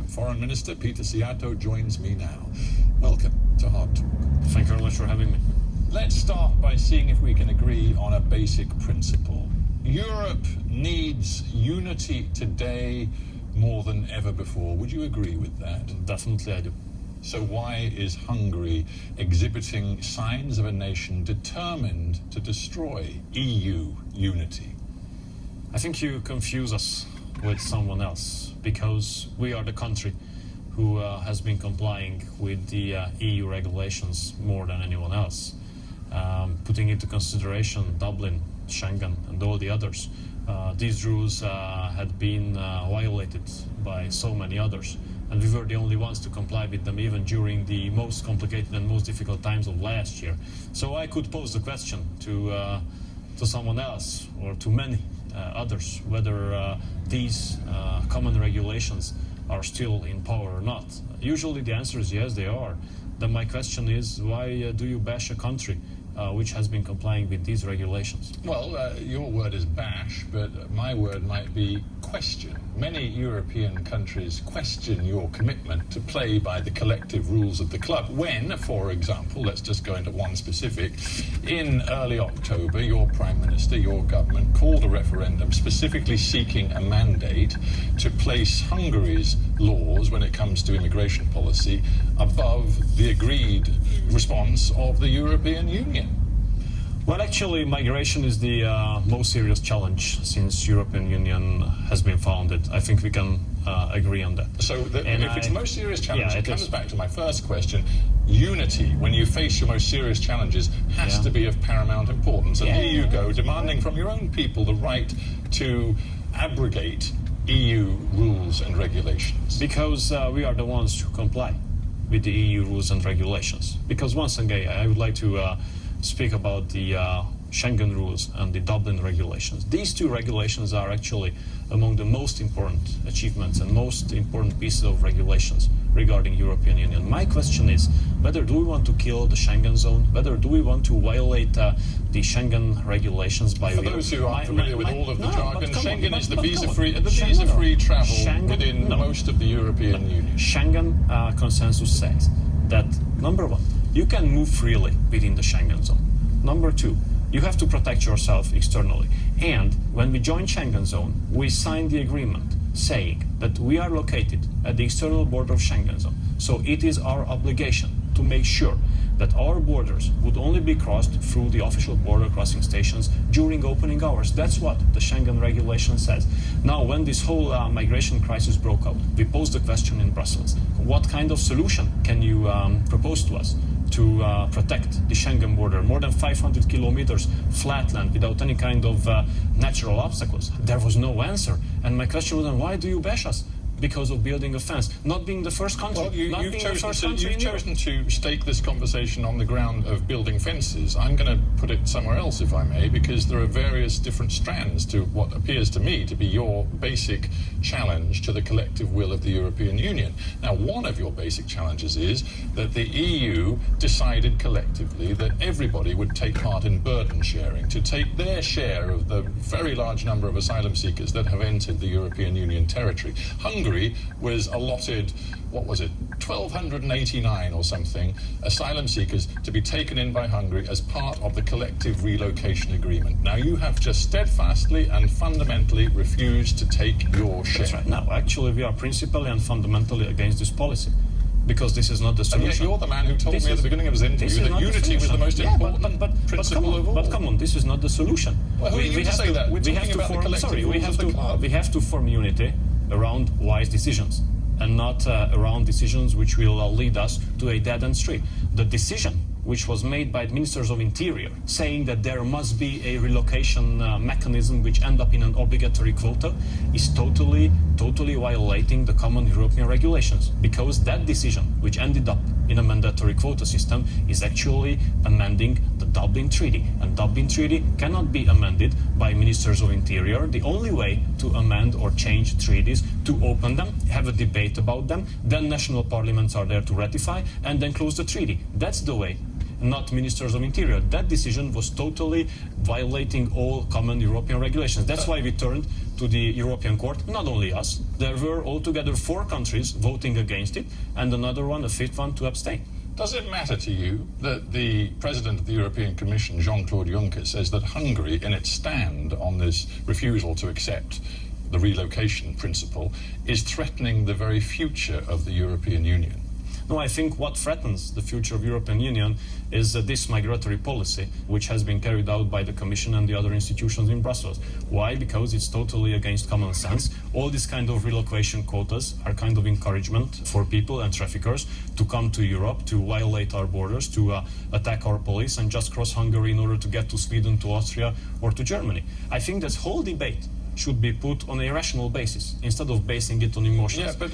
Foreign Minister Peter Siato joins me now. Welcome to Hard Talk. Thank you very much for having me. Let's start by seeing if we can agree on a basic principle. Europe needs unity today more than ever before. Would you agree with that? Definitely I do. So why is Hungary exhibiting signs of a nation determined to destroy EU unity? I think you confuse us with someone else, because we are the country who has been complying with the EU regulations more than anyone else, putting into consideration Dublin, Schengen and all the others. These rules had been violated by so many others, and we were the only ones to comply with them even during the most complicated and most difficult times of last year. So I could pose the question to someone else or to many others whether these common regulations are still in power or not. Usually the answer is yes, they are. Then my question is, why do you bash a country which has been complying with these regulations? Well, your word is bash, but my word might be question. Many European countries question your commitment to play by the collective rules of the club when, for example, let's just go into one specific, in early October, your Prime Minister, your government, called a referendum specifically seeking a mandate to place Hungary's laws when it comes to immigration policy above the agreed response of the European Union. Well, actually, migration is the most serious challenge since European Union has been founded. I think we can agree on that. So if it's the most serious challenge, it comes back to my first question. Unity, when you face your most serious challenges, has to be of paramount importance. And here you go, demanding from your own people the right to abrogate EU rules and regulations. Because we are the ones who comply with the EU rules and regulations. Because once again, I would like to speak about the Schengen rules and the Dublin regulations. These two regulations are actually among the most important achievements and most important pieces of regulations regarding European Union. My question is, whether do we want to kill the Schengen zone, whether do we want to violate the Schengen regulations by... For those who aren't familiar with all of the jargon, Schengen is the visa-free travel within most of the European Union. Schengen consensus says that, number one, you can move freely within the Schengen zone. Number two, you have to protect yourself externally. And when we joined Schengen zone, we signed the agreement saying that we are located at the external border of Schengen zone. So it is our obligation to make sure that our borders would only be crossed through the official border crossing stations during opening hours. That's what the Schengen regulation says. Now, when this whole migration crisis broke out, we posed the question in Brussels. What kind of solution can you propose to us to protect the Schengen border, more than 500 kilometers flat land without any kind of natural obstacles? There was no answer. And my question was, why do you bash us? Because of building a fence, not being the first country. Well, you've chosen to stake this conversation on the ground of building fences. I'm going to put it somewhere else, if I may, because there are various different strands to what appears to me to be your basic challenge to the collective will of the European Union. Now, one of your basic challenges is that the EU decided collectively that everybody would take part in burden sharing, to take their share of the very large number of asylum seekers that have entered the European Union territory. Hungary was allotted, what was it, 1,289 or something, asylum seekers to be taken in by Hungary as part of the collective relocation agreement. Now, you have just steadfastly and fundamentally refused to take your share. That's right. Now, actually, we are principally and fundamentally against this policy, because this is not the solution. And yet you're the man who told me at the beginning of this interview that unity was the most important principle of all. But come on, this is not the solution. Well, who are you to say that? We're talking about the collective rules of the club. We have to form unity around wise decisions, and not around decisions which will lead us to a dead-end street. The decision which was made by the Ministers of Interior, saying that there must be a relocation mechanism which end up in an obligatory quota, is totally violating the common European regulations, because that decision, which ended up in a mandatory quota system, is actually amending the Dublin Treaty. And Dublin Treaty cannot be amended by Ministers of Interior. The only way to amend or change treaties, to open them, have a debate about them, then national parliaments are there to ratify, and then close the treaty. That's the way. not ministers of interior. That decision was totally violating all common European regulations. That's why we turned to the European Court, not only us. There were altogether 4 countries voting against it, and another one, a 5th one, to abstain. Does it matter to you that the President of the European Commission, Jean-Claude Juncker, says that Hungary, in its stand on this refusal to accept the relocation principle, is threatening the very future of the European Union? No, I think what threatens the future of the European Union is this migratory policy, which has been carried out by the Commission and the other institutions in Brussels. Why? Because it's totally against common sense. All these kind of relocation quotas are kind of encouragement for people and traffickers to come to Europe, to violate our borders, to attack our police and just cross Hungary in order to get to Sweden, to Austria or to Germany. I think this whole debate should be put on a rational basis instead of basing it on emotions. Yeah, but